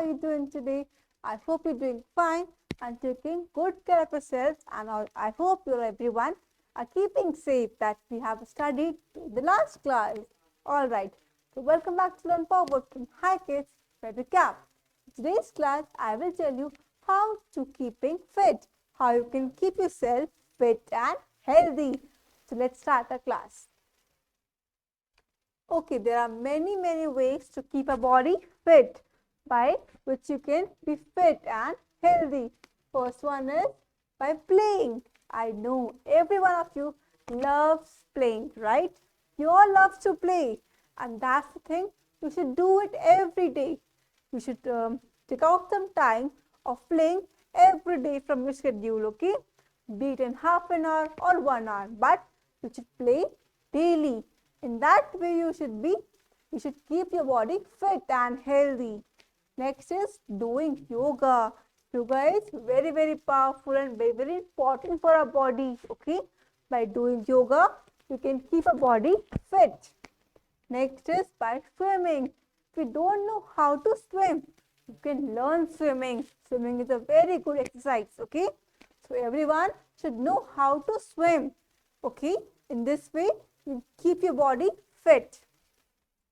are you doing today? I hope you're doing fine and taking good care of yourselves, and I hope you everyone are keeping safe that we have studied the last class. Alright, so welcome back to Learn Forward from Hi Kids, where we cap. In today's class, I will tell you how to keeping fit, how you can keep yourself fit and healthy. So let's start the class. Okay, there are many ways to keep a body fit by which you can be fit and healthy. First one is by playing. I know every one of you loves playing, right? You all love to play, and that's the thing. You should do it every day. You should take out some time of playing every day from your schedule, okay? Be it in half an hour or 1 hour, but you should play daily. In that way you should keep your body fit and healthy. Next is doing yoga. Yoga is very powerful and very important for our body, okay? By doing yoga, you can keep a body fit. Next is by swimming. If you don't know how to swim, you can learn swimming. Swimming is a very good exercise, okay? So everyone should know how to swim, okay? In this way, you keep your body fit.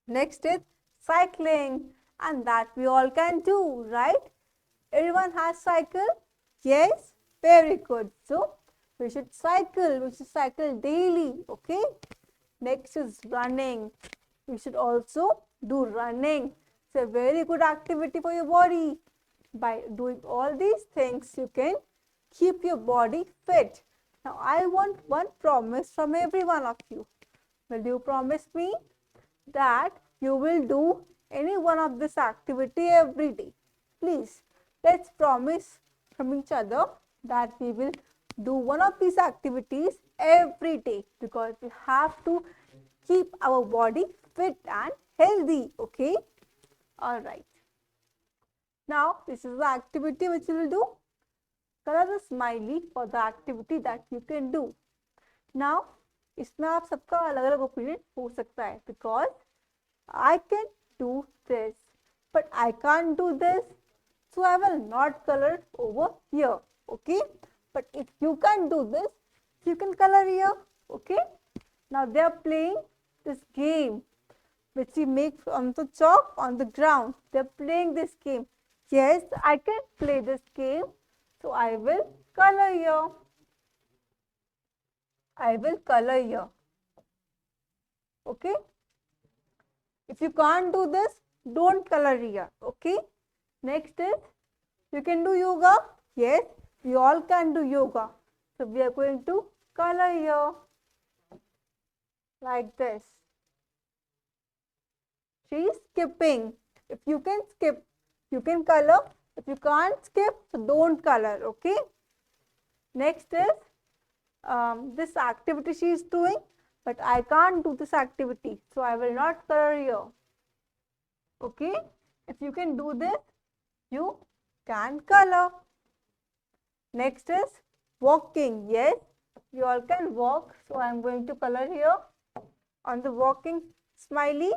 Next is cycling, and that we all can do, right? Everyone has cycle? Yes, very good. So we should cycle daily, okay? Next is running. We should also do running. It's a very good activity for your body. By doing all these things, you can keep your body fit. Now, I want one promise from every one of you. Will you promise me that you will do any one of this activity every day? Please, let's promise from each other that we will do one of these activities every day, because we have to keep our body fit and healthy, okay? Alright. Now, this is the activity which we will do. Color the smiley for the activity that you can do. Now, इसमें आप सबका अलग अलग opinion हो सकता है, because I can do this but I can't do this, so I will not color over here, okay? But if you can do this, you can color here, okay? Now they are playing this game which we make on the chalk on the ground. They are playing this game. Yes, I can play this game, so I will color here. I will color here. Okay? If you can't do this, don't color here. Okay? Next is, you can do yoga. Yes, we all can do yoga. So we are going to color here like this. She is skipping. If you can skip, you can color. If you can't skip, so don't color. Okay? Next is this activity she is doing, but I can't do this activity, so I will not color here. Okay? If you can do this, you can color. Next is walking. Yes, you all can walk, so I am going to color here on the walking smiley.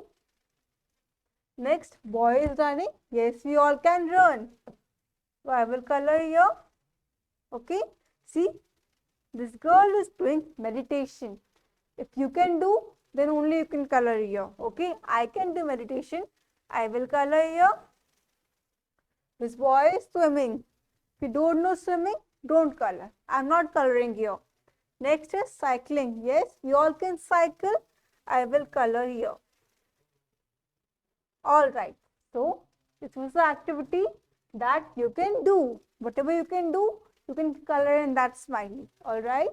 Next, boy is running. Yes, we all can run, so I will color here. Okay? See, this girl is doing meditation. If you can do, then only you can color here. Okay? I can do meditation. I will color here. This boy is swimming. If you don't know swimming, don't color. I am not coloring here. Next is cycling. Yes, we all can cycle. I will color here. Alright. So, this was the activity that you can do. Whatever you can do, you can color in that smiley. Alright.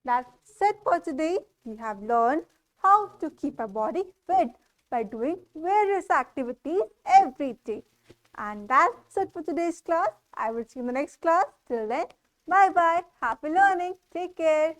That's it for today. We have learned how to keep our body fit by doing various activities every day. And that's it for today's class. I will see you in the next class. Till then, bye bye. Happy learning. Take care.